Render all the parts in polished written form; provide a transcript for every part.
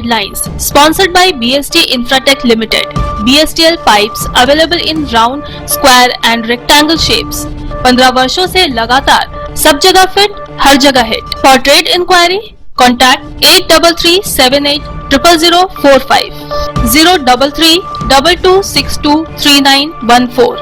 lines. Sponsored by BST Infratech Limited. BSTL pipes available in round, square and rectangle shapes. 15 वर्षों से लगातार सब जगह फिट, हर जगह hit. For trade inquiry, contact 8338000045, 03322623914,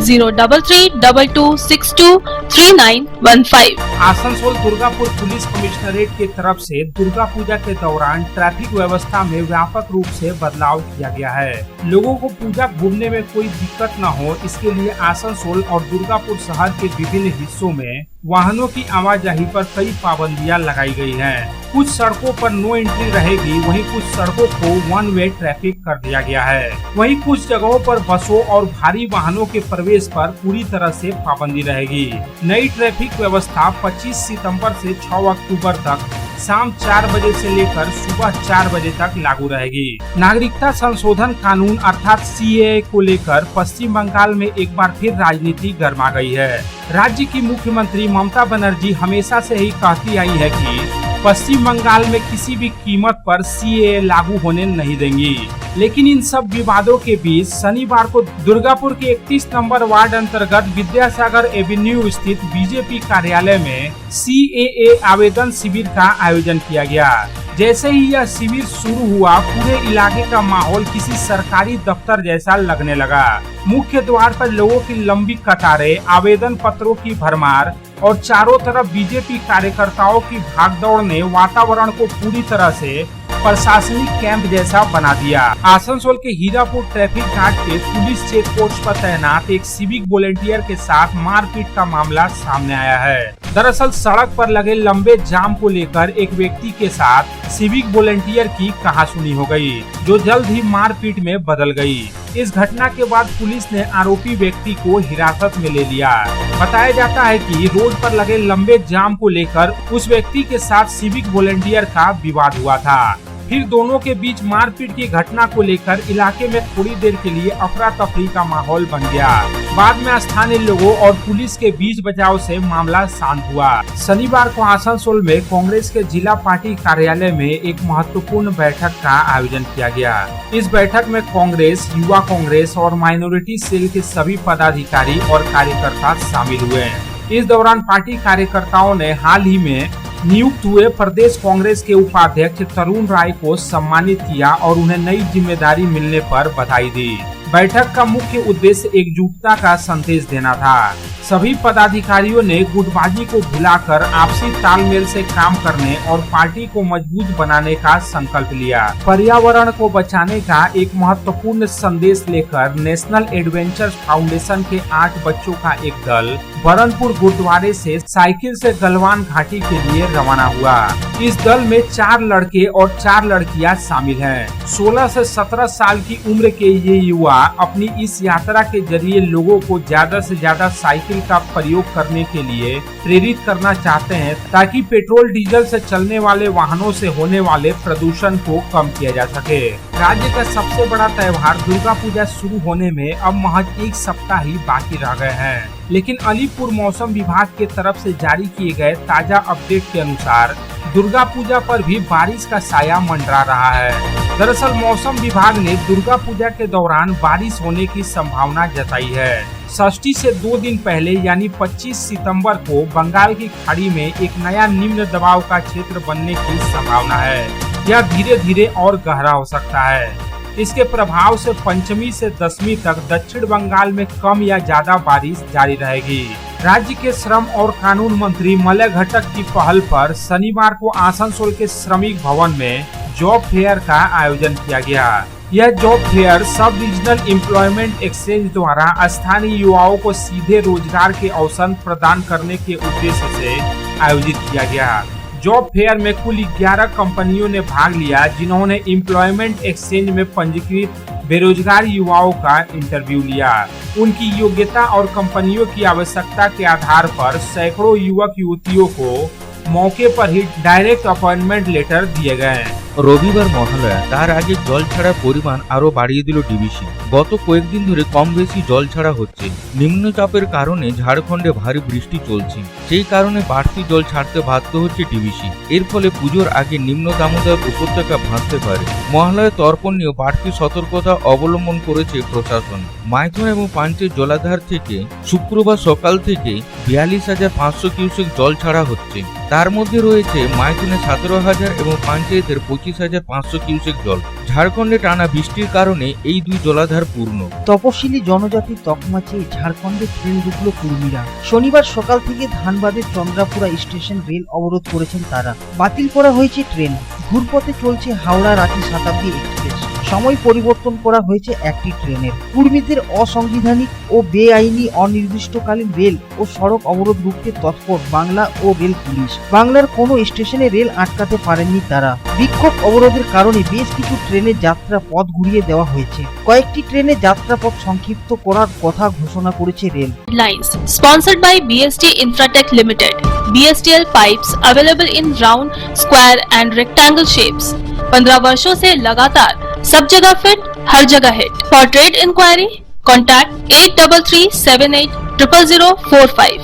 03322623915. Asansol Durgapur police commissionerate की तरफ से दुर्गा पूजा के दौरान ट्रैफिक व्यवस्था में व्यापक रूप से बदलाव किया गया है। लोगों को पूजा घूमने में कोई दिक्कत न हो, इसके लिए आसनसोल और दुर्गापुर शहर के विभिन्न हिस्सों में वाहनों की आवाजाही पर कई पाबंदियां लगाई गई हैं। कुछ सड़कों पर नो एंट्री रहेगी, वहीं कुछ सड़कों को वन वे ट्रैफिक कर दिया गया है। वहीं कुछ जगहों पर बसों और भारी वाहनों के प्रवेश पर पूरी तरह से पाबंदी रहेगी। नई ट्रैफिक व्यवस्था 25 सितंबर से 6 अक्टूबर तक शाम 4 बजे से लेकर सुबह 4 बजे तक लागू रहेगी। नागरिकता संशोधन कानून अर्थात CAA को लेकर पश्चिम बंगाल में एक बार फिर राजनीति गर्मा गई है। राज्य की मुख्यमंत्री ममता बनर्जी हमेशा से ही कहती आई है कि पश्चिम बंगाल में किसी भी कीमत पर CAA लागू होने नहीं देंगी। लेकिन इन सब विवादों के बीच शनिवार को दुर्गापुर के 31 नंबर वार्ड अंतर्गत विद्यासागर एवेन्यू स्थित बीजेपी कार्यालय में CAA आवेदन शिविर का आयोजन किया गया। जैसे ही यह शिविर शुरू हुआ, पूरे इलाके का माहौल किसी सरकारी दफ्तर जैसा लगने लगा। मुख्य द्वार पर लोगों की लंबी कतारें, आवेदन पत्रों की भरमार और चारों तरफ बीजेपी कार्यकर्ताओं की भागदौड़ ने वातावरण को पूरी तरह से प्रशासनिक कैंप जैसा बना दिया। आसनसोल के हीरापुर ट्रैफिक घाट के पुलिस चेक पोस्ट पर तैनात एक सिविक वॉलंटियर के साथ मारपीट का मामला सामने आया है। दरअसल सड़क पर लगे लंबे जाम को लेकर एक व्यक्ति के साथ सिविक वॉलंटियर की कहासुनी हो गई, जो जल्द ही मारपीट में बदल गई। इस घटना के बाद पुलिस ने आरोपी व्यक्ति को हिरासत में ले लिया। बताया जाता है कि रोड पर लगे लंबे जाम को लेकर उस व्यक्ति के साथ सिविक वॉलंटियर का विवाद हुआ था। फिर दोनों के बीच मारपीट की घटना को लेकर इलाके में थोड़ी देर के लिए अफरा तफरी का माहौल बन गया। बाद में स्थानीय लोगों और पुलिस के बीच बचाव से मामला शांत हुआ। शनिवार को आसनसोल में कांग्रेस के जिला पार्टी कार्यालय में एक महत्वपूर्ण बैठक का आयोजन किया गया। इस बैठक में कांग्रेस, युवा कांग्रेस और माइनॉरिटी सेल के सभी पदाधिकारी और कार्यकर्ता शामिल हुए। इस दौरान पार्टी कार्यकर्ताओं ने हाल ही में नियुक्त हुए प्रदेश कांग्रेस के उपाध्यक्ष तरुण राय को सम्मानित किया और उन्हें नई जिम्मेदारी मिलने पर बधाई दी। बैठक का मुख्य उद्देश्य एकजुटता का संदेश देना था। सभी पदाधिकारियों ने गुटबाजी को भुलाकर आपसी तालमेल से काम करने और पार्टी को मजबूत बनाने का संकल्प लिया। पर्यावरण को बचाने का एक महत्वपूर्ण संदेश लेकर नेशनल एडवेंचर्स फाउंडेशन के 8 बच्चों का एक दल बरनपुर गुरुद्वारे से साइकिल से गलवान घाटी के लिए रवाना हुआ। इस दल में 4 लड़के और 4 लड़कियां शामिल हैं। 16 से 17 साल की उम्र के ये युवा अपनी इस यात्रा के जरिए लोगों को ज्यादा से ज्यादा साइकिल का प्रयोग करने के लिए प्रेरित करना चाहते हैं, ताकि पेट्रोल डीजल से चलने वाले वाहनों से होने वाले प्रदूषण को कम किया जा सके। राज्य का सबसे बड़ा त्योहार दुर्गा पूजा शुरू होने में अब महज 1 सप्ताह ही बाकी रह गए हैं, लेकिन अलीपुर मौसम विभाग के तरफ से जारी किए गए ताजा अपडेट के अनुसार दुर्गा पूजा पर भी बारिश का साया मंडरा रहा है। दरअसल मौसम विभाग ने दुर्गा पूजा के दौरान बारिश होने की संभावना जताई है। षष्ठी से 2 दिन पहले यानी 25 सितंबर को बंगाल की खाड़ी में एक नया निम्न दबाव का क्षेत्र बनने की संभावना है। यह धीरे धीरे और गहरा हो सकता है। इसके प्रभाव से पंचमी से दशमी तक दक्षिण बंगाल में कम या ज्यादा बारिश जारी रहेगी। राज्य के श्रम और कानून मंत्री मलय घटक की पहल पर शनिवार को आसनसोल के श्रमिक भवन में जॉब फेयर का आयोजन किया गया। यह जॉब फेयर सब रीजनल एम्प्लॉयमेंट एक्सचेंज द्वारा स्थानीय युवाओं को सीधे रोजगार के अवसर प्रदान करने के उद्देश्य से आयोजित किया गया। जॉब फेयर में कुल 11 कंपनियों ने भाग लिया, जिन्होंने एम्प्लॉयमेंट एक्सचेंज में पंजीकृत बेरोजगार युवाओं का इंटरव्यू लिया। उनकी योग्यता और कंपनियों की आवश्यकता के आधार पर सैकड़ों युवक युवतियों को मौके पर ही डायरेक्ट अपॉइंटमेंट लेटर दिए गए। রবিবার মহালয়া, তার আগে জল ছাড়ার পরিমাণ আরো বাড়িয়ে দিল ডিভিসি। গত কয়েকদিন ধরে কম বেশি জল ছাড়া হচ্ছে। নিম্নচাপের কারণে ঝাড়খণ্ডে ভারী বৃষ্টি চলছে, সেই কারণে বাড়তি জল ছাড়তে বাধ্য হচ্ছে ডিভিসি। এর ফলে পুজোর আগে নিম্ন দামোদর উপত্যকা ভাসতে পারে। মহালয়া তর্পণ নিয়ে বাড়তি সতর্কতা অবলম্বন করেছে প্রশাসন। মাইথন এবং পাঞ্চের জলাধার থেকে শুক্রবার সকাল থেকে 42,500 কিউসেক জল ছাড়া হচ্ছে। তার মধ্যে রয়েছে মাইথনে 17,000 এবং পাঞ্চেতের 25,500 কিউসেক জল। ঝাড়খণ্ডে টানা বৃষ্টির কারণে এই দুই জলাধার পূর্ণ। তপশিলি জনজাতির তকমা চেয়ে ঝাড়খণ্ডে ট্রেন ঢুকল কুর্মীরা। শনিবার সকাল থেকে ধানবাদের চন্দ্রাপুরা স্টেশন রেল অবরোধ করেছেন তারা। বাতিল করা হয়েছে ট্রেন। ঘুরপথে চলছে হাওড়া রাঁচি শতাব্দী এক্সপ্রেস। সময় পরিবর্তন করা হয়েছে একটি ট্রেনের। কুর্মীদের অসাংবিধানিক ও বেআইনি অনির্দিষ্টকালীন রেল ও সড়ক অবরোধ রুখতে তৎপর বাংলা ও রেল পুলিশ। বাংলার কোনো স্টেশনে রেল আটকাতে পারেননি তারা। বিক্ষোভ অবরোধের কারণে বেশ কিছু ট্রেনের যাত্রা পথ ঘুরিয়ে দেওয়া হয়েছে। কয়েকটি ট্রেনের যাত্রাপথ সংক্ষিপ্ত করার কথা ঘোষণা করেছে rail. Lines sponsored by BST Infratech Limited. BSTL pipes available in round, square and rectangle shapes. 15 वर्षों से लगातार सब जगह फिट, हर जगह hit. For trade inquiry, contact 8337800045,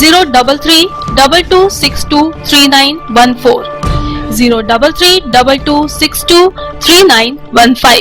03322623914, 03322623915.